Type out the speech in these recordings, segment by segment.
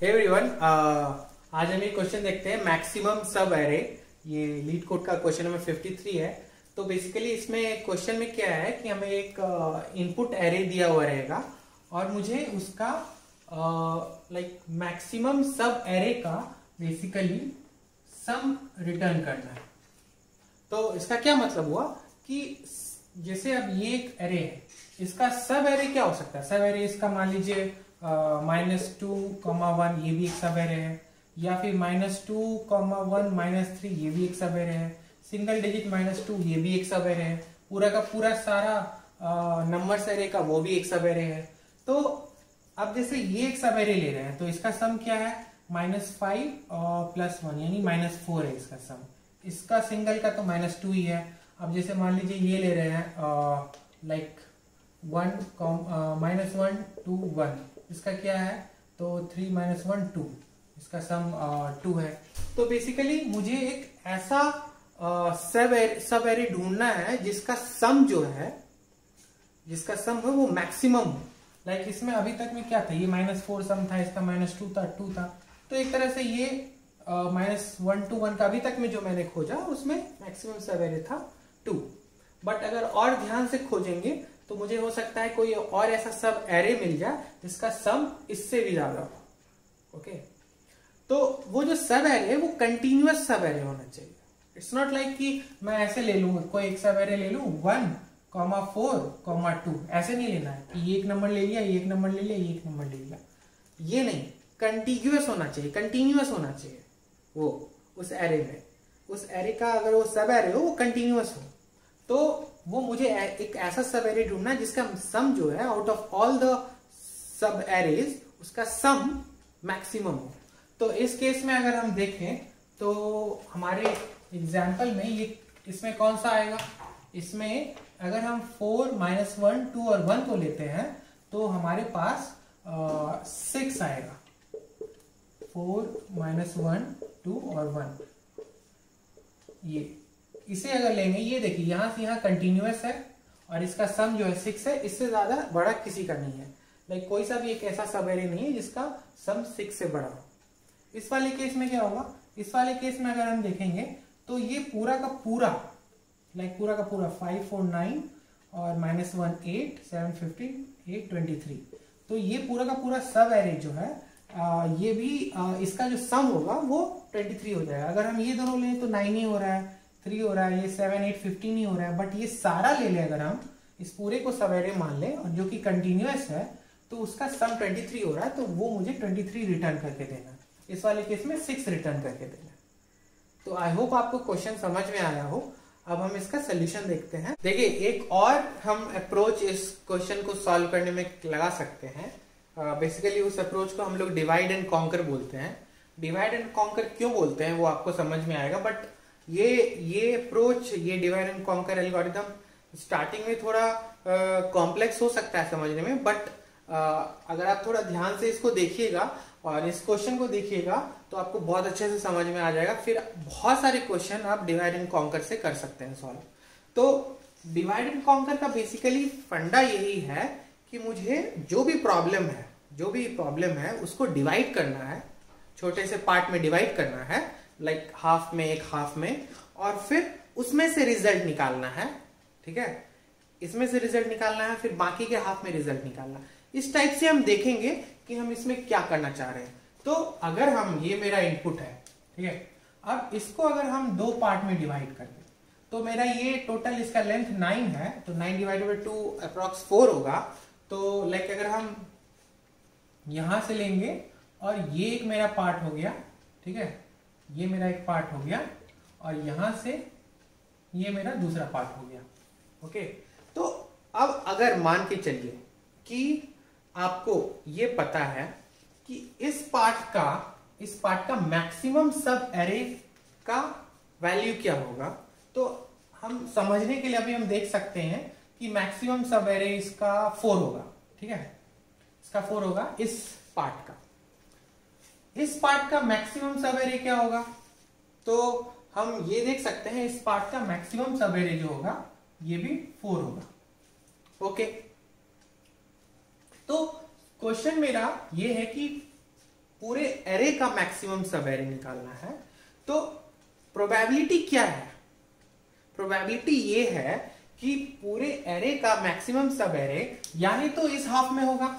Hey everyone, आज हम ये क्वेश्चन देखते हैं मैक्सिमम सब एरे। ये लीड कोड का क्वेश्चन नंबर 53 है। तो बेसिकली इसमें क्वेश्चन में क्या है कि हमें एक इनपुट एरे दिया हुआ रहेगा और मुझे उसका मैक्सिमम सब एरे का बेसिकली सम रिटर्न करना है। तो इसका क्या मतलब हुआ कि जैसे अब ये एक एरे है, इसका सब एरे क्या हो सकता है? सब एरे इसका मान लीजिए -2,1 ये भी एक सब एरे है, या फिर -2,1 -3 ये भी एक सब एरे है, सिंगल डिजिट -2 ये भी एक सब एरे है, पूरा का पूरा सारा नंबर्स एरे का वो भी एक सब एरे है। तो अब जैसे ये एक सब एरे ले रहे हैं तो इसका सम क्या है? -5 और +1 यानी -4 है इसका सम। इसका सिंगल का तो -2 ही है। अब जैसे मान लीजिए ये ले रहे हैं -1 2 1, इसका क्या है? तो 3 -1 2, इसका सम 2 है। तो बेसिकली मुझे एक ऐसा सब एरे ढूंढना है जिसका सम जो है, जिसका सम है वो मैक्सिमम हो। इसमें अभी तक में क्या था? ये -4 सम था, इसका -2 था, 2 था। तो एक तरह से ये -1 to 1 का अभी तक में जो मैंने खोजा उसमें मैक्सिमम सब एरे था 2। बट अगर और ध्यान से खोजेंगे तो मुझे हो सकता है कोई और ऐसा सब एरे मिल जाए जिसका सम इससे भी ज्यादा हो। ओके, तो वो जो सब एरे है वो कंटिन्यूअस सब एरे होना चाहिए। इट्स नॉट लाइक कि मैं ऐसे ले लूंगा, कोई एक सब एरे ले लूं 1, 4, 2, ऐसे नहीं लेना है कि ये एक नंबर ले लिया, ये एक नंबर ले लिया, ये एक नंबर ले लिया। ये नहीं, कंटिन्यूअस होना चाहिए, कंटिन्यूअस होना चाहिए वो उस एरे में। उस एरे का अगर वो सब एरे हो वो कंटिन्यूअस हो, तो वो मुझे एक ऐसा सब एरे ढूंढना है जिसका सम जो है out of all the sub arrays उसका सम मैक्सिमम हो। तो इस केस में अगर हम देखें तो हमारे एग्जाम्पल में ये इसमें कौन सा आएगा? इसमें अगर हम 4 -1 2 और 1 को लेते हैं तो हमारे पास 6 आएगा। 4 -1 2 और 1, ये इसे अगर लेंगे, ये देखिए यहां से यहां कंटिन्यूअस है और इसका सम जो है 6 है। इससे ज्यादा बड़ा किसी का नहीं है। कोई सा भी एक ऐसा सब एरे नहीं है जिसका सम 6 से बड़ा हो। इस वाले केस में क्या होगा? इस वाले केस में अगर हम देखेंगे तो ये पूरा का पूरा 5 4 9 और -1 8 7 15 8 23, तो ये पूरा का पूरा सब एरे जो है ये भी इसका जो सम होगा वो 23 हो जाएगा। अगर हम ये दोनों लें तो 9 ही हो रहा है, 3 हो रहा है, ये 7 8 15 ही हो रहा है। बट ये सारा ले लें, अगर हम इस पूरे को सब एरे मान लें और जो कि कंटिन्यूअस है तो उसका सम 23 हो रहा है, तो वो मुझे 23 रिटर्न करके देना है। इस वाले केस में 6 रिटर्न करके देना है। तो आई होप आपको क्वेश्चन समझ में आया हो। अब हम इसका सोल्यूशन देखते हैं। देखिए, एक और हम अप्रोच इस क्वेश्चन को सॉल्व करने में लगा सकते हैं। बेसिकली उस अप्रोच को हम लोग डिवाइड एंड कॉन्कर बोलते हैं। डिवाइड एंड कॉन्कर क्यों बोलते हैं वो आपको समझ में आएगा। बट ये अप्रोच, ये divide and conquer algorithm starting में थोड़ा कॉम्प्लेक्स हो सकता है समझने में, बट अगर आप थोड़ा ध्यान से इसको देखिएगा और इस क्वेश्चन को देखिएगा तो आपको बहुत अच्छे से समझ में आ जाएगा। फिर बहुत सारे क्वेश्चन आप डिवाइड एंड कॉन्कर से कर सकते हैं सॉल्व। तो डिवाइड एंड कॉन्कर का बेसिकली फंडा यही है कि मुझे जो भी प्रॉब्लम है उसको डिवाइड करना है, छोटे से पार्ट में डिवाइड करना है, लाइक हाफ में, एक हाफ में, और फिर उसमें से रिजल्ट निकालना है। ठीक है, इसमें से रिजल्ट निकालना है, फिर बाकी के हाफ में रिजल्ट निकालना है। इस टाइप से हम देखेंगे कि हम इसमें क्या करना चाह रहे हैं। तो अगर हम, ये मेरा इनपुट है, ठीक है, अब इसको अगर हम 2 पार्ट में डिवाइड कर दें तो मेरा ये टोटल, इसका लेंथ 9 है, तो 9 डिवाइडेड बाय 2 अप्रॉक्स 4 होगा। तो अगर हम यहां से लेंगे और ये एक मेरा पार्ट हो गया, ठीक है, ये मेरा एक पार्ट हो गया, और यहां से ये मेरा दूसरा पार्ट हो गया। ओके, तो अब अगर मान के चलिए कि आपको ये पता है कि इस पार्ट का मैक्सिमम सब एरे का वैल्यू क्या होगा, तो हम समझने के लिए अभी हम देख सकते हैं कि मैक्सिमम सब एरे इसका 4 होगा। ठीक है, इसका 4 होगा। इस पार्ट का मैक्सिमम सब एरे क्या होगा? तो हम ये देख सकते हैं इस पार्ट का मैक्सिमम सब एरे जो होगा ये भी 4 होगा। ओके, तो क्वेश्चन मेरा ये है कि पूरे एरे का मैक्सिमम सब एरे निकालना है, तो प्रोबेबिलिटी क्या है? प्रोबेबिलिटी ये है कि पूरे एरे का मैक्सिमम सब एरे यानी तो इस हाफ में होगा,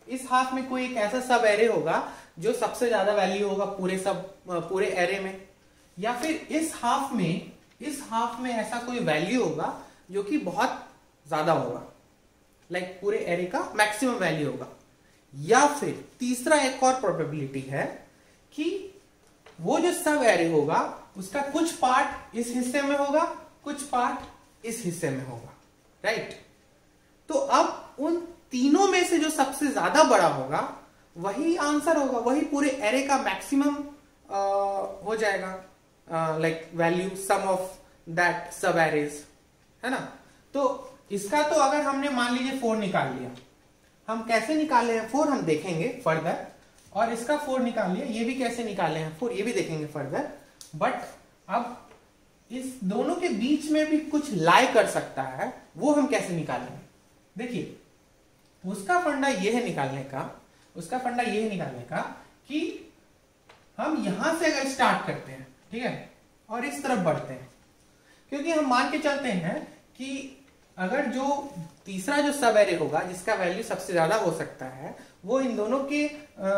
इस हाफ में कोई एक ऐसा सब एरे होगा जो सबसे ज्यादा वैल्यू होगा पूरे एरे में, या फिर इस हाफ में ऐसा कोई वैल्यू होगा जो कि बहुत ज्यादा होगा, लाइक पूरे एरे का मैक्सिमम वैल्यू होगा। या फिर तीसरा एक और प्रोबेबिलिटी है कि वो जो सब एरे होगा उसका कुछ पार्ट इस हिस्से में होगा, कुछ पार्ट इस हिस्से में होगा, राइट? तो अब उन तीनों में से जो सबसे ज्यादा बड़ा होगा वही आंसर होगा, वही पूरे एरे का मैक्सिमम हो जाएगा, like value sum of that sub arrays, है ना? तो इसका तो अगर हमने मान लीजिए 4 निकाल लिया, हम कैसे निकाले हैं 4 हम देखेंगे फर्दर, और इसका 4 निकाल लिया, ये भी कैसे निकाले हैं 4 ये भी देखेंगे फर्दर। बट अब इस दोनों के बीच में भी कुछ लाई कर सकता है, वो हम कैसे निकालेंगे? देखिए उसका फंडा ये है निकालने का कि हम यहां से अगर स्टार्ट करते हैं, ठीक है, और इस तरफ बढ़ते हैं, क्योंकि हम मान के चलते हैं कि अगर जो तीसरा जो सब एरे होगा जिसका वैल्यू सबसे ज्यादा हो सकता है वो इन दोनों के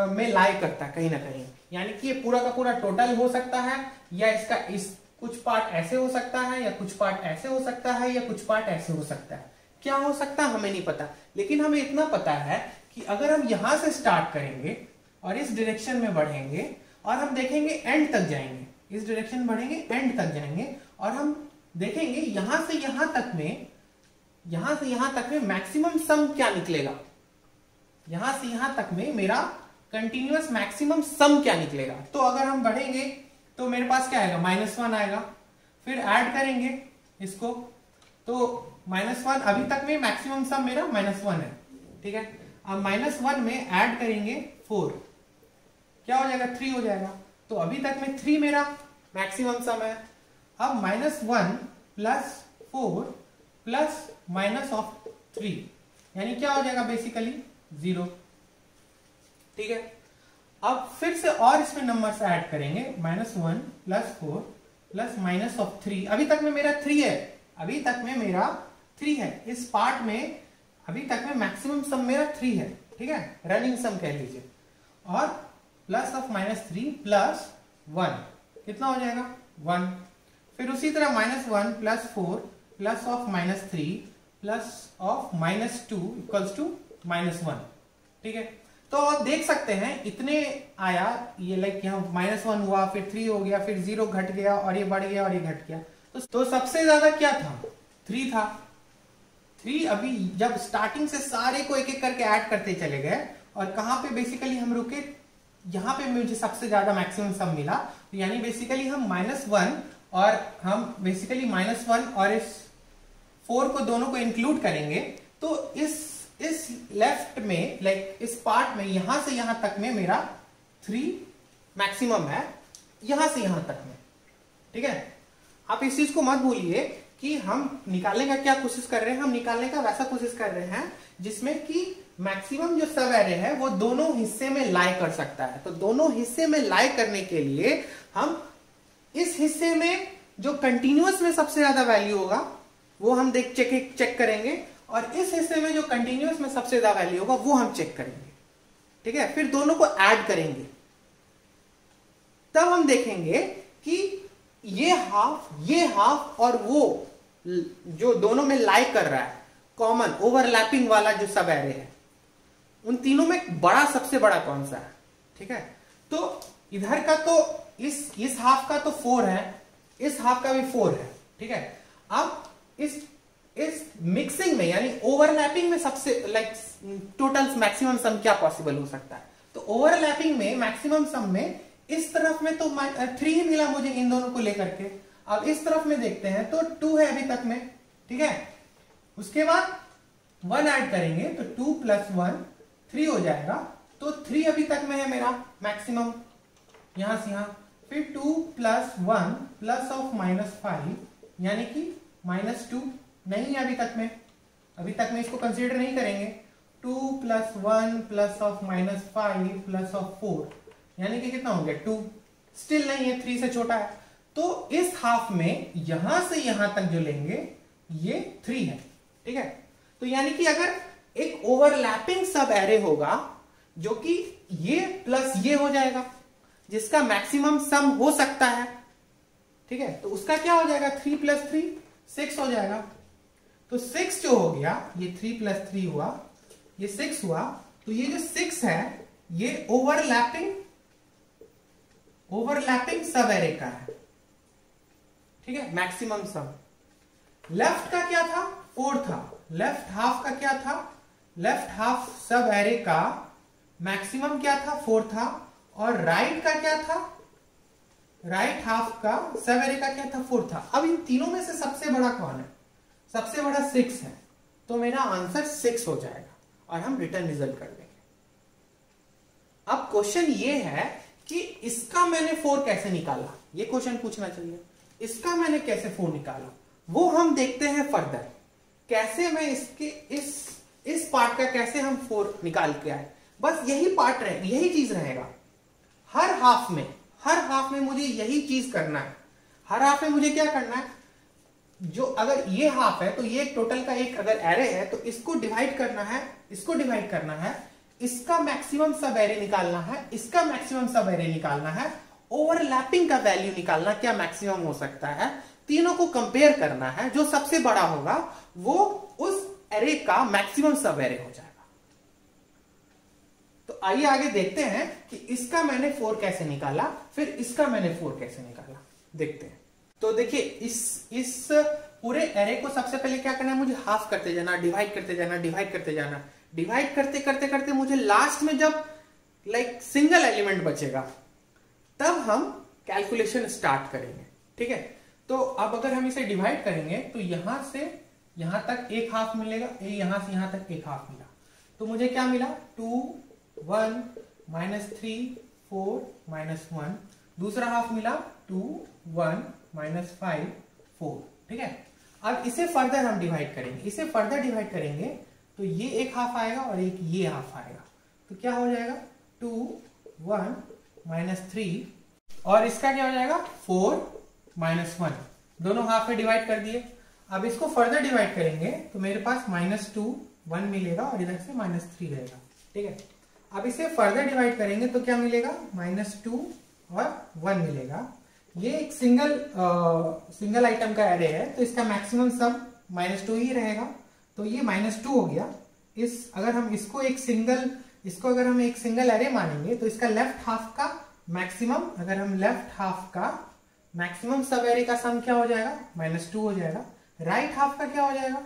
में लाई करता है कहीं ना कहीं, यानी कि ये पूरा का पूरा टोटल हो सकता है, या इसका इस कुछ पार्ट ऐसे हो सकता है, या कुछ पार्ट ऐसे हो सकता है, या कुछ पार्ट ऐसे हो सकता है। क्या हो सकता है हमें नहीं पता, लेकिन हमें इतना पता है कि अगर हम यहां से स्टार्ट करेंगे और इस डायरेक्शन में बढ़ेंगे और हम देखेंगे एंड तक जाएंगे, इस डायरेक्शन बढ़ेंगे एंड तक जाएंगे और हम देखेंगे यहां से यहां तक में मैक्सिमम सम क्या निकलेगा, यहां से यहां तक में मेरा कंटिन्यूअस मैक्सिमम सम क्या निकलेगा। तो अगर हम बढ़ेंगे तो मेरे पास क्या आएगा -1 आएगा, फिर ऐड करेंगे इसको तो -1, अभी तक में मैक्सिमम सम मेरा -1 है, ठीक है। अब -1 में ऐड करेंगे 4, क्या हो जाएगा 3 हो जाएगा, तो अभी तक में 3 मेरा मैक्सिमम सम है। अब -1 प्लस 4 प्लस माइनस ऑफ 3 यानी क्या हो जाएगा बेसिकली 0, ठीक है। अब फिर से और इसमें नंबर्स ऐड करेंगे, -1 प्लस 4 प्लस माइनस ऑफ 3, अभी तक में मेरा 3 है, अभी तक में मेरा 3 है, इस पार्ट में अभी तक में मैक्सिमम सम मेरा 3 है, ठीक है, रनिंग सम कह लीजिए, और प्लस ऑफ -3 प्लस 1 कितना हो जाएगा 1, फिर उसी तरह -1 plus 4 plus of -3 plus of -2 equals to -1, ठीक है। तो आप देख सकते हैं इतने आया, ये लाइक यहाँ -1 हुआ, फिर 3 हो गया, फिर 0 घट गया, और ये बढ़ गया और ये घट गया, तो सबसे ज्यादा क्या था 3 था। 3 अभी जब स्टार्टिंग से सारे को एक एक करके ऐड करते चले गए, और कहां पे बेसिकली हम रुके, यहां पे मुझे सबसे ज्यादा मैक्सिमम सम मिला, तो यानी बेसिकली हम -1 और हम बेसिकली -1 और इस 4 को दोनों को इंक्लूड करेंगे, तो इस लेफ्ट में लाइक इस पार्ट में यहां से यहां तक में मेरा 3 मैक्सिमम है, यहां से यहां तक में, ठीक है। आप इस चीज को मत भूलिए कि हम निकालने का क्या कोशिश कर रहे हैं, हम निकालने का वैसा कोशिश कर रहे हैं जिसमें कि मैक्सिमम जो सब एरे है वो दोनों हिस्से में लाई कर सकता है। तो दोनों हिस्से में लाई करने के लिए हम इस हिस्से में जो कंटिन्यूअस में सबसे ज्यादा वैल्यू होगा वो हम चेक करेंगे, और इस हिस्से में जो कंटिन्यूअस में सबसे ज्यादा वैल्यू होगा वो हम चेक करेंगे, ठीक है। फिर दोनों को ऐड करेंगे, तब हम देखेंगे कि ये हाफ और वो जो दोनों में लाई कर रहा है कॉमन ओवरलैपिंग वाला जो सब एरे है, उन तीनों में सबसे बड़ा कौन सा है, ठीक है। तो इधर का तो इस हाफ का तो 4 है, इस हाफ का भी 4 है, ठीक है। अब इस मिक्सिंग में यानी ओवरलैपिंग में सबसे लाइक टोटल मैक्सिमम सम क्या पॉसिबल हो सकता है, तो ओवरलैपिंग में मैक्सिमम सम में इस तरफ में तो 3 ही मिला मुझे इन दोनों को लेकर के। अब इस तरफ में देखते हैं तो 2 है अभी तक में, ठीक है। उसके बाद 1 ऐड करेंगे तो 2 + 1 3 हो जाएगा, तो 3 अभी तक में है मेरा मैक्सिमम यहां से यहां, फिर 2 + 1 प्लस ऑफ -5 यानी कि -2 नहीं है अभी तक में इसको कंसीडर नहीं करेंगे, 2 plus 1 plus of -5 plus of 4, यानी कि कितना हो गया 2। स्टिल नहीं है, 3 से छोटा है। तो इस हाफ में यहां से यहां तक जो लेंगे ये 3 है, ठीक है। तो यानी कि अगर एक ओवरलैपिंग सब एरे होगा जो कि ये प्लस ये हो जाएगा, जिसका मैक्सिमम सम हो सकता है, ठीक है, तो उसका क्या हो जाएगा 3 प्लस 3 6 हो जाएगा। तो 6 जो हो गया, ये 3 प्लस 3 हुआ, ये 6 हुआ। तो ये जो 6 है ये ओवरलैपिंग सब एरे का है, ठीक है, मैक्सिमम सम। लेफ्ट का क्या था 4 था, लेफ्ट हाफ का क्या था, लेफ्ट हाफ सब एरे का मैक्सिमम क्या था 4 था, और राइट का क्या था, राइट हाफ का सब एरे का क्या था 4 था। अब इन तीनों में से सबसे बड़ा कौन है, सबसे बड़ा 6 है, तो मेरा आंसर 6 हो जाएगा और हम रिटर्न रिजल्ट कर देंगे। अब क्वेश्चन ये है कि इसका मैंने 4 कैसे निकाला, ये क्वेश्चन पूछना चाहिए। इसका मैंने कैसे 4 निकाला वो हम देखते हैं फर्दर, कैसे मैं इसके इस पार्ट का कैसे हम 4 निकाल के आए। बस यही पार्ट रहे, यही चीज रहेगा हर हाफ में मुझे यही चीज करना है। हर हाफ में मुझे क्या करना है, जो अगर ये हाफ है तो ये टोटल का एक अगर एरे है तो इसको डिवाइड करना है, इसको डिवाइड करना है, इसका मैक्सिमम सब एरे निकालना है, इसका मैक्सिमम सब एरे निकालना है, ओवरलैपिंग का वैल्यू निकालना क्या मैक्सिमम हो सकता है, तीनों को कंपेयर करना है, जो सबसे बड़ा होगा वो उस एरे का मैक्सिमम सब एरे हो जाएगा। तो आइए आगे देखते हैं कि इसका मैंने 4 कैसे निकाला, फिर इसका मैंने 4 कैसे निकाला, देखते हैं। तो देखिए इस पूरे एरे को सबसे पहले क्या करना है, मुझे हाफ करते जाना, डिवाइड करते जाना, डिवाइड करते जाना, डिवाइड करते करते करते मुझे लास्ट में जब लाइक सिंगल एलिमेंट बचेगा तब हम कैलकुलेशन स्टार्ट करेंगे, ठीक है। तो अब अगर हम इसे डिवाइड करेंगे तो यहां से यहां तक एक हाफ मिलेगा, यहां से यहां तक एक हाफ मिला, तो मुझे क्या मिला 2 1 -3 4 -1, दूसरा हाफ मिला 2 1 -5 4, ठीक है। अब इसे फर्दर हम डिवाइड करेंगे, इसे फर्दर डिवाइड करेंगे तो ये एक हाफ आएगा और एक ये हाफ आएगा, तो क्या हो जाएगा 2 1 -3 और इसका क्या हो जाएगा 4 -1, दोनों हाफ में डिवाइड कर दिए। अब इसको फर्दर डिवाइड करेंगे तो मेरे पास -2 1 मिलेगा और इधर से -3 रहेगा, ठीक है। अब इसे फर्दर डिवाइड करेंगे तो क्या मिलेगा -2 और 1 मिलेगा। ये एक सिंगल आइटम का एरे है तो इसका मैक्सिमम सम -2 ही रहेगा, तो ये -2 हो गया। अगर हम इसको अगर हम एक सिंगल एरे मानेंगे तो इसका लेफ्ट हाफ का मैक्सिमम, अगर हम लेफ्ट हाफ का मैक्सिमम सब एरे का सम क्या हो जाएगा -2 हो जाएगा। राइट हाफ का क्या हो जाएगा,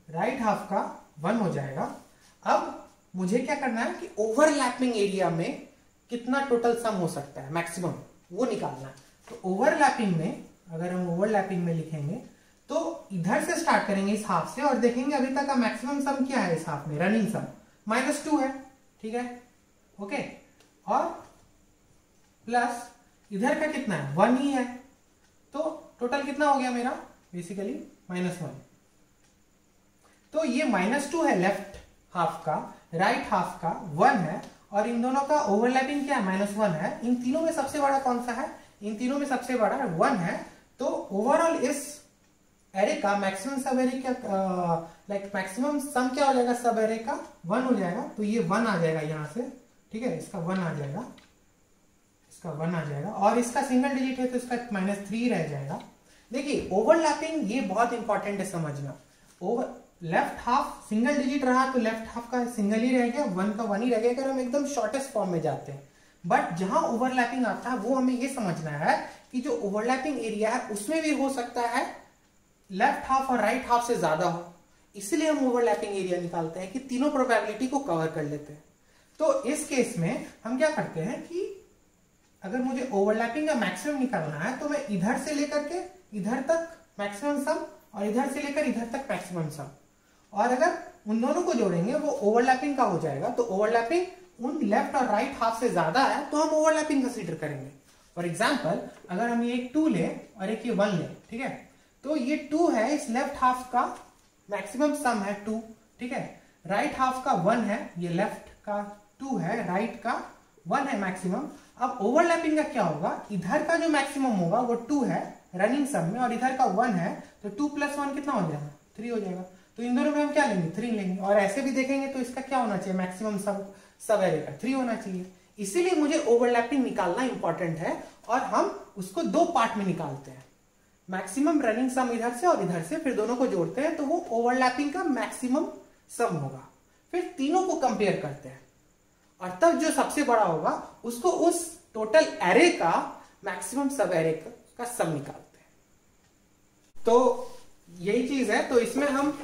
राइट हाफ का 1 हो जाएगा। अब मुझे क्या करना है कि ओवरलैपिंग एरिया में कितना टोटल सम हो सकता है मैक्सिमम, वो निकालना है। तो ओवरलैपिंग में अगर हम ओवरलैपिंग में लिखेंगे तो इधर से स्टार्ट करेंगे इस हाफ से और देखेंगे अभी तक का मैक्सिमम सम क्या है इस हाफ में, रनिंग सम -2 है, ठीक है, ओके। और प्लस इधर का कितना है 1 ही है, तो टोटल कितना हो गया मेरा बेसिकली -1। तो ये -2 है लेफ्ट हाफ का, राइट हाफ का 1 है और इन दोनों का ओवरलैपिंग क्या है -1 है। इन तीनों में सबसे बड़ा कौन सा है, इन तीनों में सबसे बड़ा 1 है। तो ओवरऑल इस एरे का मैक्सिमम सब एरे क्या मैक्सिमम सम क्या हो जाएगा सब एरे का 1 हो जाएगा, तो ये 1 आ जाएगा यहां से, ठीक है, इसका 1 आ जाएगा, इसका 1 आ जाएगा और इसका सिंगल डिजिट है तो इसका -3 रह जाएगा। देखिए ओवरलैपिंग ये बहुत इंपॉर्टेंट है समझना। लेफ्ट हाफ सिंगल डिजिट रहा तो लेफ्ट हाफ का सिंगल ही रह गया, 1 का 1 ही रह गया अगर हम एकदम शॉर्टेस्ट फॉर्म में जाते हैं। बट जहां ओवरलैपिंग आता है वो हमें ये समझना है कि जो ओवरलैपिंग एरिया है उसमें भी हो सकता है लेफ्ट हाफ और राइट हाफ से ज्यादा हो, इसलिए हम ओवरलैपिंग एरिया निकालते हैं कि तीनों प्रोबेबिलिटी को कवर कर लेते हैं। तो इस केस में हम क्या करते हैं कि अगर मुझे ओवरलैपिंग का मैक्सिमम निकालना है तो मैं इधर से लेकर के इधर तक मैक्सिमम सम और इधर से लेकर इधर तक मैक्सिमम सम, और अगर उन दोनों को जोड़ेंगे वो ओवरलैपिंग का हो जाएगा। तो ओवरलैपिंग उन लेफ्ट और राइट हाफ से ज्यादा है तो हम ओवरलैपिंग कंसीडर करेंगे। फॉर एग्जाम्पल अगर हम ये एक 2 ले और एक ये 1 ले, ठीक है, तो ये 2 है, इस लेफ्ट हाफ का मैक्सिमम सम है 2, ठीक है। राइट हाफ का 1 है, ये लेफ्ट का 2 है, राइट का 1 है मैक्सिमम। अब ओवरलैपिंग का क्या होगा, इधर का जो मैक्सिमम होगा वो 2 है रनिंग सम में, और इधर का 1 है, तो 2 + 1 कितना हो जाएगा, 3 हो जाएगा। तो इन दोनों में हम क्या लेंगे, 3 लेंगे। और ऐसे भी देखेंगे तो इसका क्या होना चाहिए, मैक्सिमम सब एरे का 3 होना चाहिए। इसीलिए मुझे ओवरलैपिंग निकालना इंपॉर्टेंट है, और हम उसको 2 पार्ट में निकालते हैं, मैक्सिमम रनिंग सम इधर से और इधर से, फिर दोनों को जोड़ते हैं तो वो ओवरलैपिंग का मैक्सिमम सम होगा। फिर तीनों को कंपेयर करते हैं, और तब जो सबसे बड़ा होगा उसको उस टोटल एरे का मैक्सिमम सब एरे का सम निकालते हैं। तो यही चीज है। तो इसमें हम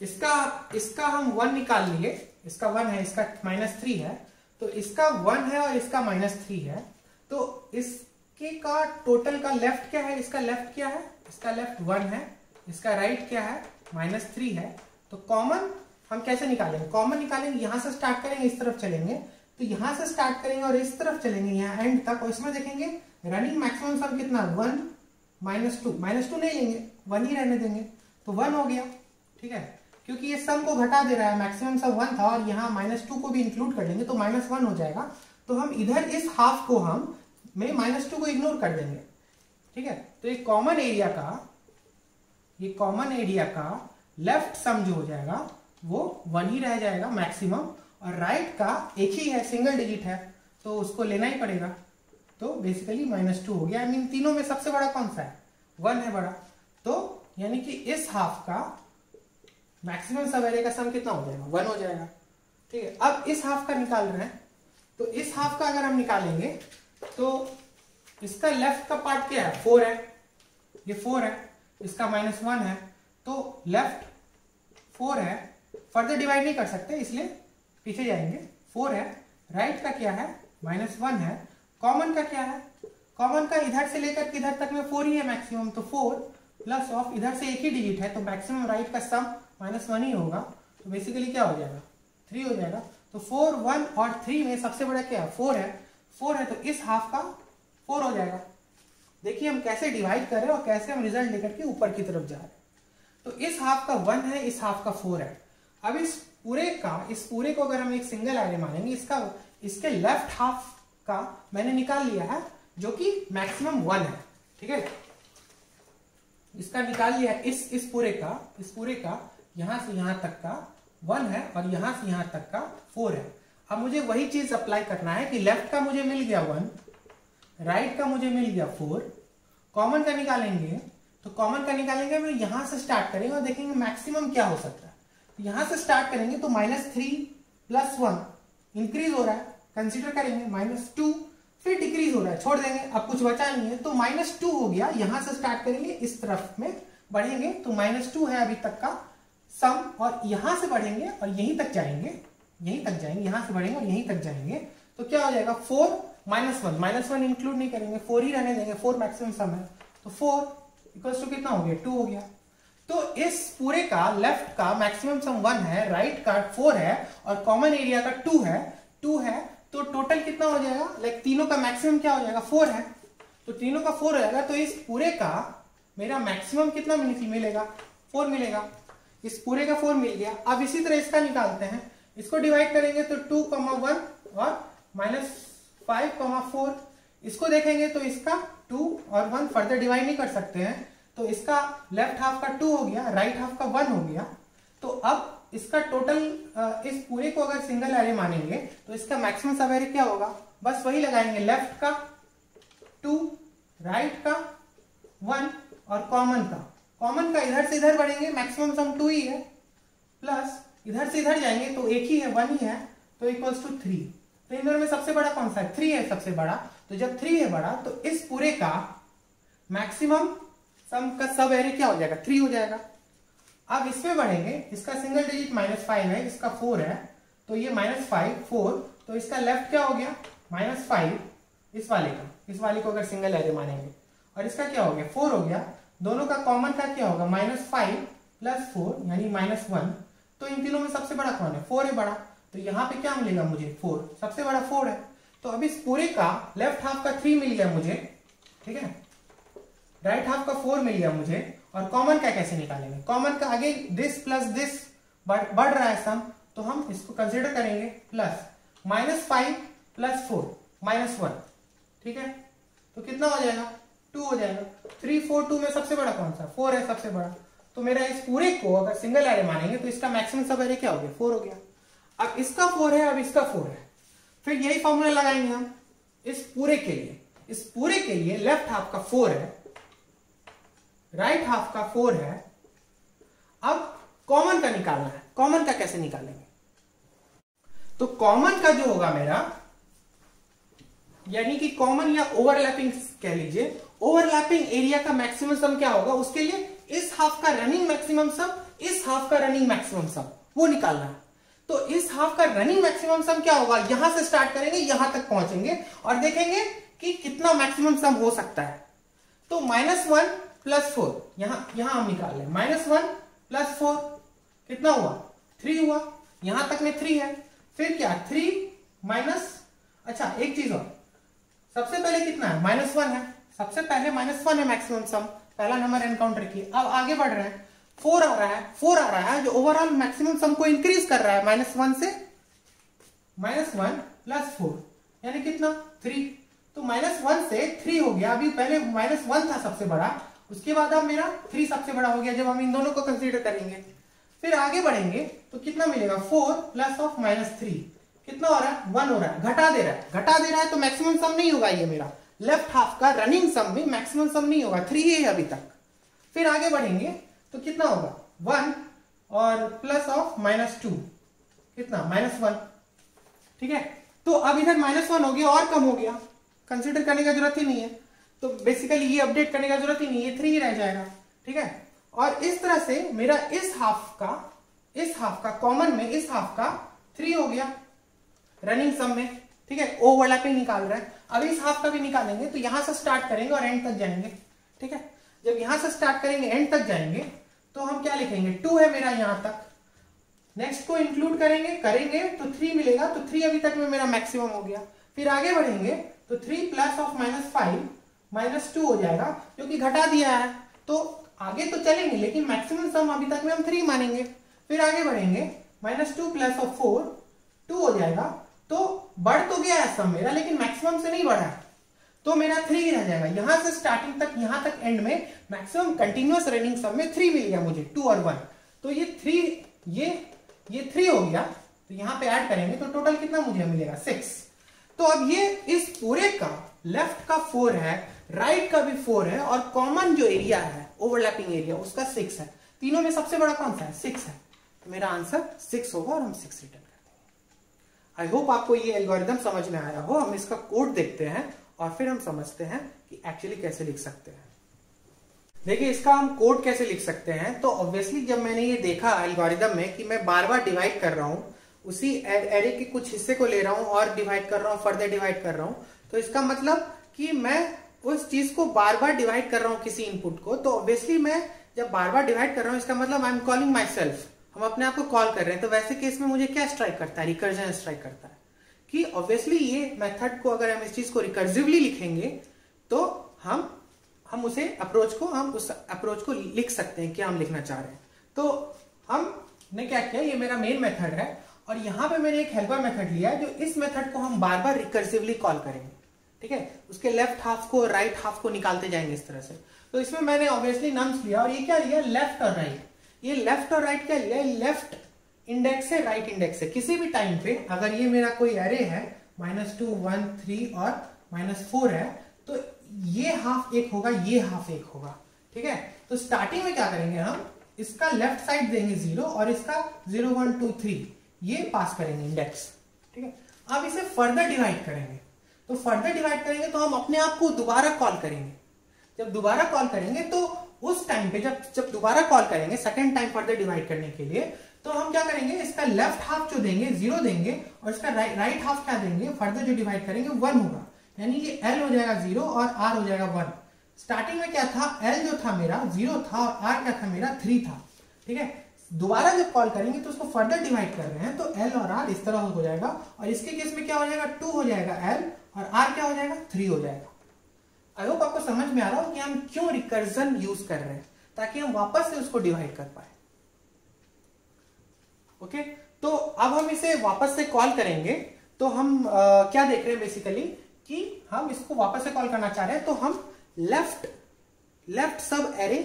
इसका हम 1 निकाल लिए, इसका 1 है, इसका -3 है, तो इसका 1 है और इसका -3 है। तो इसके का टोटल का लेफ्ट क्या है, इसका लेफ्ट क्या है, इसका लेफ्ट 1 है, इसका राइट क्या है, -3 है। तो कॉमन हम कैसे निकालेंगे, कॉमन निकालेंगे, यहां से स्टार्ट करेंगे, इस तरफ चलेंगे, तो यहां से स्टार्ट करेंगे और इस तरफ चलेंगे यहाँ एंड तक, और इसमें देखेंगे रनिंग मैक्सिमम सम कितना, 1 -2 नहीं लेंगे, 1 ही रहने देंगे, तो 1 हो गया। ठीक है, क्योंकि ये सम को घटा दे रहा है, मैक्सिमम सम 1 था और यहाँ -2 को भी इंक्लूड कर लेंगे तो -1 हो जाएगा। तो हम इधर इस हाफ को हम में -2 को इग्नोर कर देंगे। ठीक है, तो ये कॉमन एरिया का लेफ्ट सम जो हो जाएगा वो 1 ही रह जाएगा मैक्सिमम, और राइट का एक ही है, सिंगल डिजिट है, तो उसको लेना ही पड़ेगा। तो बेसिकली -2 हो गया। आई मीन तीनों में सबसे बड़ा कौन सा है, 1 है बड़ा। तो यानी कि इस हाफ का मैक्सिमम सब एरे का सम कितना हो जाएगा, 1 हो जाएगा। ठीक है, अब इस हाफ का निकाल रहे हैं, तो इस हाफ का अगर हम निकालेंगे तो इसका लेफ्ट का पार्ट क्या है, 4 है, ये 4 है, इसका -1 है, तो लेफ्ट 4 है, फर्दर डिवाइड नहीं कर सकते इसलिए पीछे जाएंगे, 4 है। राइट का क्या है, -1 है। कॉमन का क्या है, कॉमन का इधर से लेकर के इधर तक में 4 ही है मैक्सिमम, तो 4 प्लस ऑफ इधर से एक ही डिजिट है, तो मैक्सिमम राइट का सम -1 ही होगा। तो बेसिकली क्या हो जाएगा, 3 हो जाएगा। तो 4, 1 और 3 में सबसे बड़ा क्या है, 4 है, 4 है, तो इस हाफ का 4 हो जाएगा। देखिए हम कैसे डिवाइड कर रहे हैं और कैसे हम रिजल्ट लेकर के ऊपर की तरफ जा रहे हैं। तो इस हाफ का 1 है, इस हाफ का 4 है। अब इस पूरे को अगर हम एक सिंगल एरे मानेंगे, इसके लेफ्ट हाफ का मैंने निकाल लिया है जो कि मैक्सिमम 1 है। ठीक है, इसका निकाल लिया है, इस पूरे का यहां से यहां तक का 1 है और यहां से यहां तक का 4 है। अब मुझे वही चीज अप्लाई करना है कि लेफ्ट का मुझे मिल गया 1, राइट का मुझे मिल गया 4, कॉमन का निकालेंगे, तो कॉमन का निकालेंगे हम यहां से स्टार्ट करेंगे और देखेंगे मैक्सिमम क्या हो सकता है। तो यहां से स्टार्ट करेंगे तो -3 + 1 इंक्रीज हो रहा है, कंसीडर करेंगे, -2 फिर डिक्रीज हो रहा है, छोड़ देंगे, अब कुछ बचा नहीं है, तो -2 हो गया। यहां से स्टार्ट करेंगे, इस तरफ में बढ़ेंगे तो -2 है अभी तक का सम, और यहां से बढ़ेंगे और यहीं तक जाएंगे, यहां से बढ़ेंगे और यहीं तक जाएंगे, तो क्या हो जाएगा, 4 -1 इंक्लूड नहीं करेंगे, 4 ही रहने देंगे, 4 मैक्सिमम सम है, तो 4 इक्वल्स टू कितना हो गया, 2 हो गया। तो इस पूरे का लेफ्ट का मैक्सिमम सम 1 है, राइट का 4 है और कॉमन एरिया का 2 है, तो टोटल कितना हो जाएगा, लाइक तीनों का मैक्सिमम क्या हो जाएगा, 4 है, तो तीनों का 4 हो जाएगा। तो इस पूरे का मेरा मैक्सिमम कितना मिलेगा, 4 मिलेगा, इस पूरे का 4 मिल गया। अब इसी तरह इसका निकालते हैं, इसको डिवाइड करेंगे तो 2, 1 और -5, 4, इसको देखेंगे तो इसका 2 और 1 फर्दर डिवाइड नहीं कर सकते हैं, तो इसका लेफ्ट हाफ का 2 हो गया, राइट हाफ का 1 हो गया। तो अब इसका टोटल इस पूरे को अगर सिंगल एरे मानेंगे तो इसका मैक्सिमम सब एरे क्या होगा, बस वही लगाएंगे, लेफ्ट का 2, राइट का 1 और कॉमन का इधर से इधर बढ़ेंगे, मैक्सिमम सम 2 ही है, प्लस इधर से इधर जाएंगे तो एक ही है, 1 ही है, तो इक्वल्स टू 3। तो इन दोनों में सबसे बड़ा कौन सा है, 3 है सबसे बड़ा। तो जब 3 है बड़ा तो इस पूरे का मैक्सिमम सम का सब एरे क्या हो जाएगा, 3 हो जाएगा। अब इसमें बढ़ेंगे, इसका सिंगल डिजिट -5 है, इसका 4 है, तो ये -5 4, तो इसका लेफ्ट क्या हो गया, -5 इस वाले को अगर सिंगल एरे मानेंगे, और इसका क्या हो गया, 4 हो गया। दोनों का कॉमन का क्या होगा, -5 + 4 यानी -1। तो इन तीनों में सबसे बड़ा कौन है, 4 है बड़ा, तो यहाँ पे क्या मिलेगा मुझे, 4, सबसे बड़ा 4 है। तो अब इस पूरे का लेफ्ट हाफ का 3 मिल गया मुझे, ठीक है, राइट हाफ का 4 मिल गया मुझे, और कॉमन का कैसे निकालेंगे, कॉमन का आगे दिस प्लस दिस बढ़ रहा है सम, तो हम इसको कंसिडर करेंगे प्लस -5 + 4 -1, ठीक है। तो कितना हो जाएगा 2 हो जाएगा। 3 4 2 में सबसे बड़ा कौन सा 4 है, सबसे बड़ा। तो मेरा इस पूरे को अगर सिंगल एरे मानेंगे तो इसका मैक्सिमम सब एरे क्या हो गया 4 हो गया। अब इसका 4 है, अब इसका 4 है, फिर यही फॉर्मूला लगाएंगे हम इस पूरे के लिए। इस पूरे के लिए लेफ्ट हाफ का 4 है, राइट हाफ का 4 है। अब कॉमन का निकालना है। कॉमन का कैसे निकालेंगे? तो कॉमन का जो होगा मेरा, यानी कि कॉमन या ओवरलैपिंग कह लीजिए, ओवरलैपिंग एरिया का मैक्सिमम सम क्या होगा, उसके लिए इस हाफ का रनिंग मैक्सिमम सम, इस हाफ का रनिंग मैक्सिमम सम, वो निकालना है। तो इस हाफ का रनिंग मैक्सिमम सम क्या होगा, यहां से स्टार्ट करेंगे, यहां तक पहुंचेंगे और देखेंगे कि कितना मैक्सिमम सम हो सकता है। तो -1 + 4 यहां हम निकाल लें। -1 + 4 कितना हुआ 3 हुआ, यहां तक में 3 है। फिर क्या 3 माइनस, अच्छा एक चीज और, सबसे पहले कितना है -1 है, सबसे पहले -1 है मैक्सिमम सम, पहला नंबर एनकाउंटर किया। अब आगे बढ़ रहे हैं, 4 आ रहा है जो ओवरऑल मैक्सिमम सम को इंक्रीज कर रहा है -1 से। -1 + 4 यानी कितना 3। तो -1 से 3 हो गया। अभी पहले -1 था सबसे बड़ा, उसके बाद अब मेरा 3 सबसे बड़ा हो गया जब हम इन दोनों को कंसीडर करेंगे। फिर आगे बढ़ेंगे तो कितना मिलेगा 4 + -3 कितना हो रहा है 1 हो रहा है, घटा दे रहा है। तो मैक्सिमम सम नहीं होगा ये मेरा, लेफ्ट हाफ का रनिंग सम में मैक्सिमम सम नहीं होगा, 3 ही है अभी तक। फिर आगे बढ़ेंगे तो कितना होगा 1 और +(-2) कितना -1, ठीक है। तो अब इधर -1 हो गया और कम हो गया, कंसीडर करने का जरूरत ही नहीं है। तो बेसिकली ये अपडेट करने का जरूरत ही नहीं है, 3 ही रह जाएगा, ठीक है। और इस तरह से मेरा इस हाफ का कॉमन में इस हाफ का 3 हो गया रनिंग सम में, ठीक है। ओवरलैपिंग निकाल रहे हैं। अब इस हाफ का भी निकालेंगे तो यहां से स्टार्ट करेंगे और एंड तक जाएंगे, ठीक है। जब यहां से स्टार्ट करेंगे एंड तक जाएंगे तो हम क्या लिखेंगे 2 है मेरा यहां तक। नेक्स्ट को इंक्लूड करेंगे तो 3 मिलेगा, तो 3 अभी तक में मेरा मैक्सिमम हो गया। फिर आगे बढ़ेंगे तो 3 + (-5) -2 हो जाएगा, क्योंकि घटा दिया है। तो आगे तो चलेंगे लेकिन मैक्सिमम सम अभी तक में हम 3 मानेंगे। फिर आगे बढ़ेंगे -2 + 4 2 हो जाएगा। तो बढ़ तो गया है सम मेरा, लेकिन मैक्सिमम से नहीं बढ़ा है, तो मेरा 3 ही रह जाएगा। यहां से स्टार्टिंग तक यहां तक एंड में मैक्सिमम कंटिन्यूअस रनिंग सम में 3 मिल गया मुझे, 2 और 1। तो ये 3 हो गया। तो यहां पे ऐड करेंगे तो टोटल कितना मुझे मिलेगा 6। तो अब ये इस पूरे का लेफ्ट का 4 है, राइट का भी 4 है, और कॉमन जो एरिया है ओवरलैपिंग एरिया उसका 6 है। तीनों में सबसे बड़ा कौन सा है 6 है। तो मेरा आंसर 6 होगा और हम 6 रिटर्न करते हैं। आई होप आपको ये एल्गोरिथम समझ में आया हो। हम इसका कोड देखते हैं और फिर हम समझते हैं कि एक्चुअली कैसे लिख सकते हैं। देखिए इसका हम कोड कैसे लिख सकते हैं। तो ऑब्वियसली जब मैंने ये देखा एल्गोरिथम में कि मैं बार बार डिवाइड कर रहा हूं, उसी एरे के कुछ हिस्से को ले रहा हूं और डिवाइड कर रहा हूं, फर्दर डिवाइड कर रहा हूं, तो इसका मतलब कि मैं उस चीज को बार बार डिवाइड कर रहा हूं किसी इनपुट को। तो ऑब्वियसली मैं जब बार बार डिवाइड कर रहा हूं इसका मतलब I am calling my self, हम अपने आप को कॉल कर रहे हैं। तो वैसे केस में मुझे क्या स्ट्राइक करता है, रिकर्जन स्ट्राइक करता है कि ऑब्वियसली ये मेथड को अगर हम इस चीज को रिकर्सिवली लिखेंगे तो हम उस अप्रोच को लिख सकते हैं क्या हम लिखना चाह रहे हैं। तो हमने क्या किया, ये मेरा मेन मेथड है और यहां पे मैंने एक हेल्पर मेथड लिया है जो इस मेथड को हम बार बार रिकर्सिवली कॉल करेंगे, ठीक है। उसके लेफ्ट हाफ को राइट हाफ को निकालते जाएंगे इस तरह से। तो इसमें मैंने ऑब्वियसली नम्स लिया और ये क्या लिया लेफ्ट और राइट। ये लेफ्ट और राइट क्या लिया, लेफ्ट इंडेक्स है राइट इंडेक्स है। किसी भी टाइम पे अगर ये मेरा कोई एरे है -2 1 3 और -4 है तो ये हाफ एक होगा, ये हाफ एक होगा, ठीक है। तो स्टार्टिंग में क्या करेंगे, हम इसका लेफ्ट साइड देंगे 0 और इसका 0 1 2 3 ये पास करेंगे इंडेक्स, ठीक है। अब इसे फर्दर डिवाइड करेंगे। तो फर्दर डिवाइड करेंगे तो हम अपने आप को दोबारा कॉल करेंगे। जब दोबारा कॉल करेंगे तो उस टाइम पे जब दोबारा कॉल करेंगे सेकंड टाइम फर्दर डिवाइड करने के लिए, तो हम क्या करेंगे, इसका लेफ्ट हाफ जो देंगे 0 देंगे और इसका राइट हाफ क्या देंगे, फर्दर जो डिवाइड करेंगे 1 होगा। यानी कि L हो जाएगा 0 और R हो जाएगा 1। स्टार्टिंग में क्या था, L जो था मेरा 0 था और R क्या था मेरा 3 था, ठीक है। दोबारा जब कॉल करेंगे तो उसको फर्दर डिवाइड कर रहे हैं तो L और R इस तरह हो जाएगा और इसके केस में क्या हो जाएगा 2 हो जाएगा L और R क्या हो जाएगा 3 हो जाएगा। आई होप आपको समझ में आ रहा हो कि हम क्यों रिकर्जन यूज कर रहे हैं, ताकि हम वापस से उसको डिवाइड कर पाए। ओके, तो अब हम इसे वापस से कॉल करेंगे। तो हम क्या देख रहे हैं बेसिकली कि हम इसको वापस से कॉल करना चाह रहे हैं, तो हम लेफ्ट सब एरे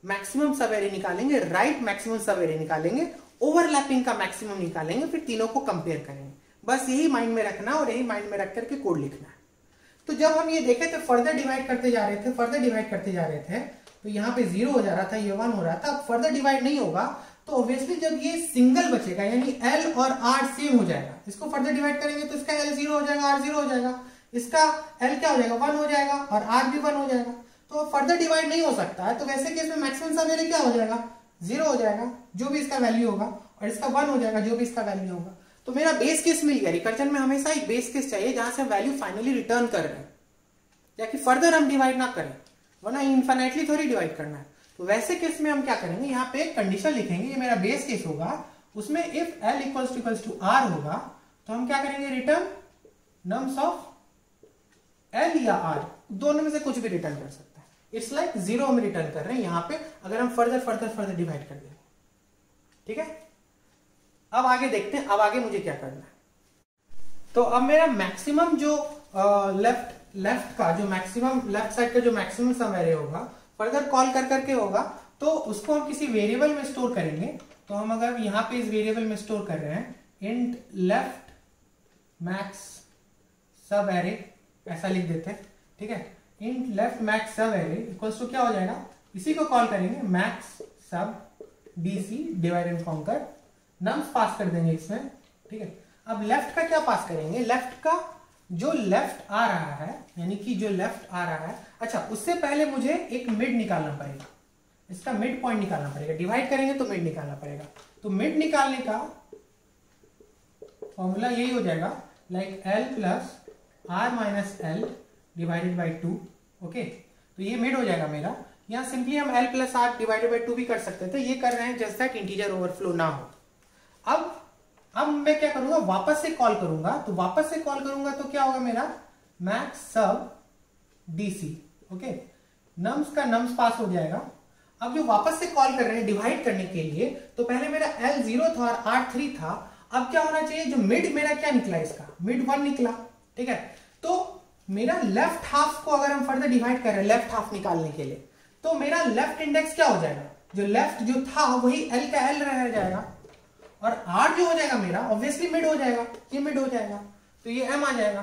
मैक्सिमम सब एरे निकालेंगे, राइट मैक्सिमम सब एरे निकालेंगे, ओवरलैपिंग का मैक्सिमम निकालेंगे, फिर तीनों को कंपेयर करेंगे। बस यही माइंड में रखना और यही माइंड में रख करके कोड लिखना है। तो जब हम ये देखे थे फर्दर डिवाइड करते जा रहे थे, तो यहाँ पे 0 हो जा रहा था, ये 1 हो रहा था। अब फर्दर डिवाइड नहीं होगा तो ऑब्वियसली जब ये सिंगल बचेगा यानी L और R सेम हो जाएगा, इसको फर्दर डिवाइड करेंगे तो इसका L 0 हो जाएगा, R 0 हो जाएगा, इसका L क्या हो जाएगा 1 हो जाएगा और R भी 1 हो जाएगा। तो फर्दर डिवाइड नहीं हो सकता है, तो वैसे केस में मैक्सिमम सब एरे क्या हो जाएगा 0 हो जाएगा जो भी इसका वैल्यू होगा, और इसका 1 हो जाएगा जो भी इसका वैल्यू होगा। तो मेरा बेस केस मिल गया। रिकर्जन में हमेशा एक बेस केस चाहिए जहां से वैल्यू फाइनली रिटर्न कर रहे हैं, या कि फर्दर हम डिवाइड ना करें, वरना इनफाइनाइटली थोड़ी डिवाइड करना है। तो वैसे केस में हम क्या करेंगे, यहाँ पे एक कंडीशन लिखेंगे, ये मेरा बेस केस होगा, उसमें if L equals to R होगा तो हम क्या करेंगे, रिटर्न नम्स ऑफ L या R, दोनों में से कुछ भी रिटर्न कर सकता है। इट्स लाइक 0 हम रिटर्न कर रहे हैं यहाँ पे, अगर हम फर्दर डिवाइड कर देंगे। ठीक है, अब आगे देखते हैं, अब आगे मुझे क्या करना है। तो अब मेरा मैक्सिमम जो लेफ्ट का जो मैक्सिमम, लेफ्ट साइड का जो मैक्सिमम सम एरे होगा, फर्दर कॉल कर करके होगा, तो उसको हम किसी वेरिएबल में स्टोर करेंगे। तो हम अगर यहां पे इस वेरिएबल में स्टोर कर रहे हैं int left max sub array, ऐसा लिख देते हैं। ठीक है, int left max sub array equals to क्या हो जाएगा, इसी को कॉल करेंगे max sub DC divide and conquer, nums पास कर देंगे इसमें। ठीक है, अब लेफ्ट का क्या पास करेंगे, लेफ्ट का जो लेफ्ट आ रहा है, यानी कि जो लेफ्ट आ रहा है, अच्छा उससे पहले मुझे एक मिड निकालना पड़ेगा, इसका मिड पॉइंट निकालना पड़ेगा। डिवाइड करेंगे तो मिड निकालना पड़ेगा। तो मिड निकालने का फॉर्मूला यही हो जाएगा, like L plus R minus L divided by 2। Okay, तो ये मिड हो जाएगा मेरा। यहां सिंपली हम L plus R divided by 2 भी कर सकते थे, ये कर रहे हैं जस्ट दैट इंटीजर ओवरफ्लो ना हो। अब मैं क्या करूंगा, वापस से कॉल करूंगा। तो वापस से कॉल करूंगा तो क्या होगा मेरा, max sub DC. Okay, nums का नम्स पास हो जाएगा। अब जो वापस से कॉल कर रहे हैं डिवाइड करने के लिए, तो पहले मेरा L 0 था और R 3 था। अब क्या होना चाहिए, जो मिड मेरा क्या निकला, इसका मिड 1 निकला। ठीक है, तो मेरा लेफ्ट हाफ को अगर हम फर्दर डिवाइड कर रहे हैं लेफ्ट हाफ निकालने के लिए, तो मेरा लेफ्ट इंडेक्स क्या हो जाएगा, जो लेफ्ट जो था वही L का L रह जाएगा, और R जो हो जाएगा मेरा ऑब्वियसली मिड हो जाएगा, ये मिड हो जाएगा, तो ये M आ जाएगा।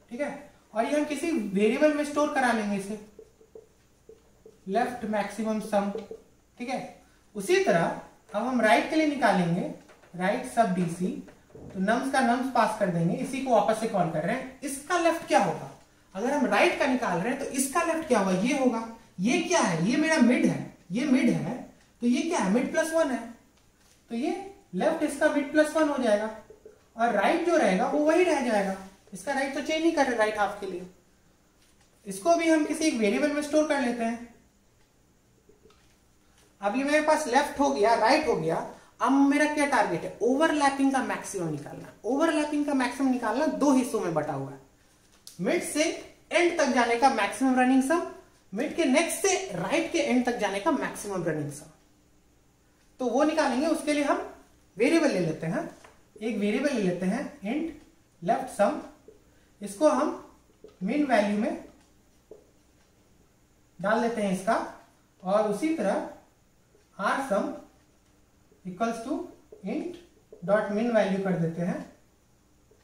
ठीक है, और ये हम किसी वेरिएबल में स्टोर करा लेंगे इसे, लेफ्ट मैक्सिमम सम। ठीक है, उसी तरह अब हम राइट के लिए निकालेंगे, राइट सब डीसी, तो नम्स का नम्स पास कर देंगे, इसी को वापस से कॉल कर रहे हैं। इसका लेफ्ट क्या होगा, अगर हम राइट का निकाल रहे हैं तो इसका लेफ्ट क्या होगा, ये होगा। ये क्या है, ये मेरा मिड है, ये मिड है, तो ये क्या है, मिड प्लस 1 है, तो ये लेफ्ट इसका मिड प्लस 1 हो जाएगा, और राइट जो रहेगा वो वही रह जाएगा। इसका राइट तो चेंज नहीं कर रहे राइट हाफ के लिए। इसको भी हम किसी एक वेरिएबल में स्टोर कर लेते हैं। अभी मेरे पास लेफ्ट हो गया, राइट हो गया। अब मेरा क्या टारगेट है, ओवरलैपिंग का मैक्सिमम निकालना। ओवरलैपिंग का मैक्सिमम निकालना 2 हिस्सों में बटा हुआ है, मिड से एंड तक जाने का मैक्सिमम रनिंग सम, मिड के नेक्स्ट से राइट के एंड तक जाने का मैक्सिमम रनिंग सम। तो वो निकालेंगे, उसके लिए हम वेरिएबल ले लेते हैं, एक वेरिएबल ले लेते हैं इंट लेफ्ट सम, इसको हम मिन वैल्यू में डाल लेते हैं इसका, और उसी तरह R sum equals to int dot min value कर देते हैं,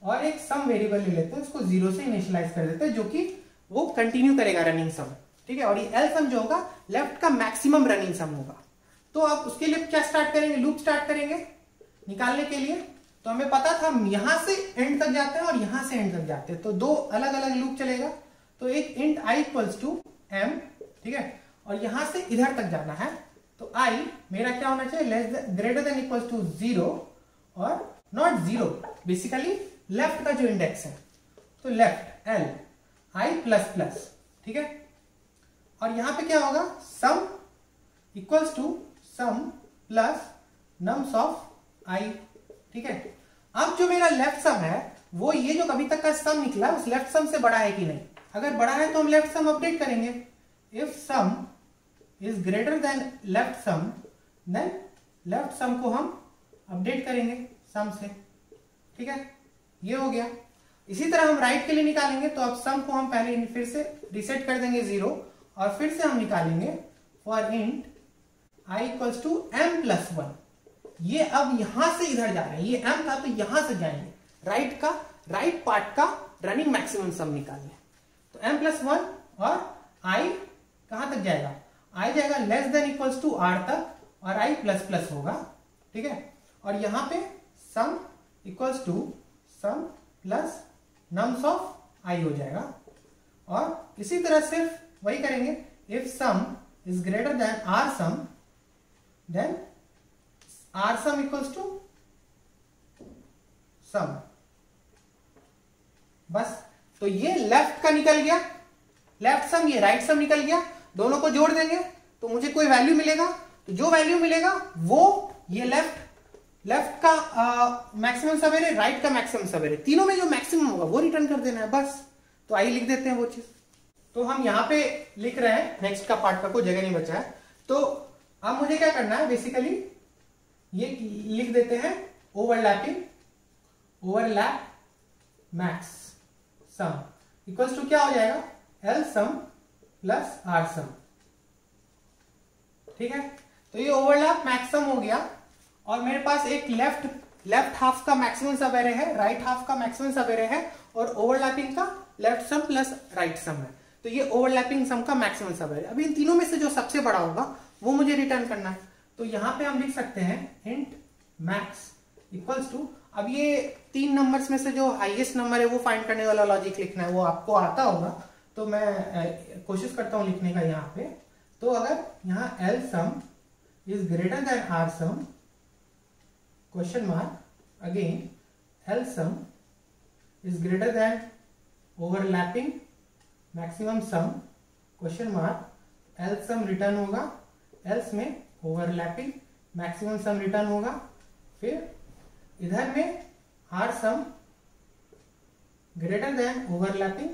और एक सम वेरिएबल ले लेते हैं, उसको 0 से इनिशियलाइज कर देते हैं, जो कि वो कंटिन्यू करेगा रनिंग सम। ठीक है, और ये एल सम जो होगा लेफ्ट का मैक्सिमम रनिंग सम होगा। तो अब उसके लिए क्या स्टार्ट करेंगे, लूप स्टार्ट करेंगे निकालने के लिए। तो हमें पता था हम यहां से एंड तक जाते हैं और यहां से एंड तक जाते हैं, तो 2 अलग अलग लूप चलेगा। तो एक int I equals to M, ठीक है, और यहां से इधर तक जाना है, तो आई मेरा क्या होना चाहिए, less greater than equals to 0 और नॉट 0, बेसिकली लेफ्ट का जो इंडेक्स है, तो left l i plus plus. ठीक है, और यहां पे क्या होगा, sum equals to sum plus nums of i. ठीक है, अब जो मेरा लेफ्ट सम है वो ये जो अभी तक का सम निकला उस लेफ्ट सम से बड़ा है कि नहीं। अगर बड़ा है तो हम लेफ्ट सम अपडेट करेंगे। If sum is greater than left sum, then left sum को हम अपडेट करेंगे सम से, ठीक है, ये हो गया। इसी तरह हम राइट के लिए निकालेंगे, तो अब सम को हम पहले फिर से रिसेट कर देंगे 0 और फिर से हम निकालेंगे for int i equals to m plus 1। ये अब यहां से इधर जा रहे हैं, ये m था तो यहां से जाएंगे, राइट पार्ट का रनिंग मैक्सिमम सम निकालने। तो m प्लस 1 और i कहां तक जाएगा, i जाएगा less than equals to r तक और i प्लस प्लस होगा, ठीक है। और यहां पे sum equals to sum plus nums of i हो जाएगा। और इसी तरह सिर्फ वही करेंगे, if sum is greater than r sum then r sum equals to sum, बस। तो ये लेफ्ट का निकल गया, लेफ्ट सम, ये राइट सम निकल गया, दोनों को जोड़ देंगे तो मुझे कोई वैल्यू मिलेगा। तो जो वैल्यू मिलेगा वो ये लेफ्ट का मैक्सिमम सवेरे, राइट का मैक्सिमम सवेरे, तीनों में जो मैक्सिमम होगा वो रिटर्न कर देना है, बस। तो आइए लिख देते हैं वो चीज। तो हम यहां पे लिख रहे हैं, नेक्स्ट का पार्ट का कोई जगह नहीं बचा है। तो अब मुझे क्या करना है, बेसिकली ये लिख देते हैं overlap max sum equals to क्या हो जाएगा, L sum plus R sum, ठीक है। तो ये ओवरलैप मैक्सिमम हो गया और मेरे पास एक लेफ्ट हाफ का मैक्सिमम सवेरे है, राइट हाफ का मैक्सिमम सवेरे है और ओवरलैपिंग का लेफ्ट सम प्लस राइट सम है। तो ये ओवरलैपिंग सम का मैक्सिमम सवेरे। अभी इन तीनों में से जो सबसे बड़ा होगा वो मुझे रिटर्न करना है। तो यहां पे हम लिख सकते हैं इंट मैक्स इक्वल्स टू, अब ये 3 नंबर्स में से जो हाईएस्ट नंबर है वो फाइंड करने वाला लॉजिक लिखना है, वो आपको आता होगा, तो मैं कोशिश करता हूं लिखने का यहाँ पे। तो अगर यहाँ L sum is greater than R sum question mark, again L sum is greater than overlapping maximum sum question mark, L sum return होगा, एल्स में ओवरलैपिंग मैक्सिमम सम रिटर्न होगा, फिर इधर में R sum greater than overlapping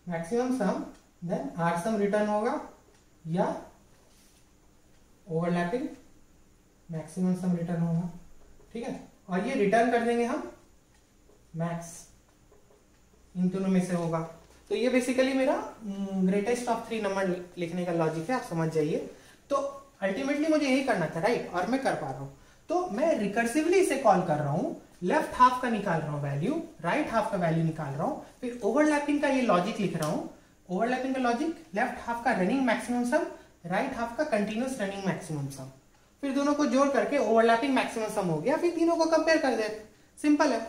maximum sum then R sum return होगा या overlapping maximum sum return होगा, ठीक है। और ये रिटर्न कर देंगे हम मैक्स, इन दोनों में से होगा। तो ये बेसिकली मेरा ग्रेटेस्ट ऑफ 3 नंबर लिखने का लॉजिक है, आप समझ जाइए। तो अल्टीमेटली मुझे यही करना था, राइट, और मैं कर पा रहा हूं। तो मैं रिकर्सिवली इसे कॉल कर रहा हूं, लेफ्ट हाफ का निकाल रहा हूं वैल्यू, राइट हाफ का वैल्यू निकाल रहा हूं, फिर ओवरलैपिंग का ये लॉजिक लिख रहा हूं। ओवरलैपिंग का लॉजिक, लेफ्ट हाफ का रनिंग मैक्सिमम सम, राइट हाफ का कंटिन्यूअस रनिंग मैक्सिमम सम, फिर दोनों को जोड़ करके ओवरलैपिंग मैक्सिमम सम हो गया, फिर तीनों को कंपेयर कर देते, सिंपल है।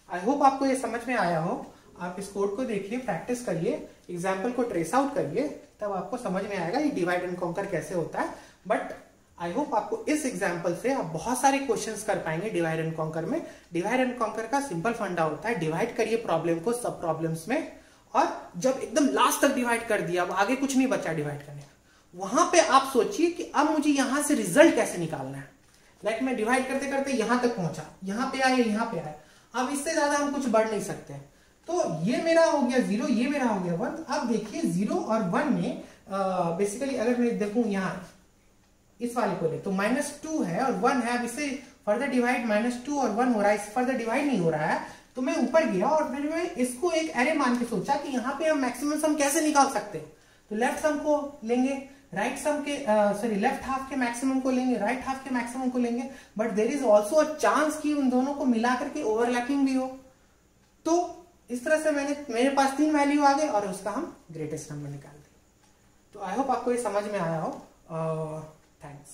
आई होप आपको ये समझ में आया हो। आप इस कोड को देखिए, प्रैक्टिस करिए, एग्जाम्पल को ट्रेस आउट करिए, तब आपको समझ में आएगा ये डिवाइड एंड कॉन्कर कैसे होता है। बट आई होप आपको इस एग्जाम्पल से आप बहुत सारे क्वेश्चंस कर पाएंगे डिवाइड एंड कॉन्कर में। डिवाइड एंड कॉन्कर का सिंपल फंडा होता है, डिवाइड करिए प्रॉब्लम को सब प्रॉब्लम्स में, और जब एकदम लास्ट तक डिवाइड कर दिया, अब आगे कुछ नहीं बचा डिवाइड करने का, वहां पे आप सोचिए कि अब मुझे यहां से रिजल्ट कैसे निकालना है। लाइक मैं डिवाइड करते करते यहां तक पहुंचा, यहां पे आए, यहां पे आए, अब इससे ज्यादा हम कुछ बढ़ नहीं सकते। तो ये मेरा हो गया 0, ये मेरा हो गया 1। अब देखिए 0 और 1 में बेसिकली अगर मैं देखूं यहाँ इस वाले को ले तो -2 है और 1 है, अब इससे फर्दर डिवाइड -2 और 1 हो रहा है, इससे फर्दर डिवाइड नहीं हो रहा है। तो मैं ऊपर गया और फिर मैं इसको एक एरे मान के सोचा कि यहाँ पे हम मैक्सिमम सम कैसे निकाल सकते हैं। तो लेफ्ट सम को लेंगे, राइट सम के लेफ्ट हाफ के मैक्सिमम को लेंगे, राइट हाफ के मैक्सिमम को लेंगे, but there is also a chance कि उन दोनों को मिला करके ओवरलैपिंग भी हो। तो इस तरह से मेरे पास 3 वैल्यू आ गए और उसका हम ग्रेटेस्ट नंबर निकाल दें। तो आई होप आपको ये समझ में आया हो। थैंक्स।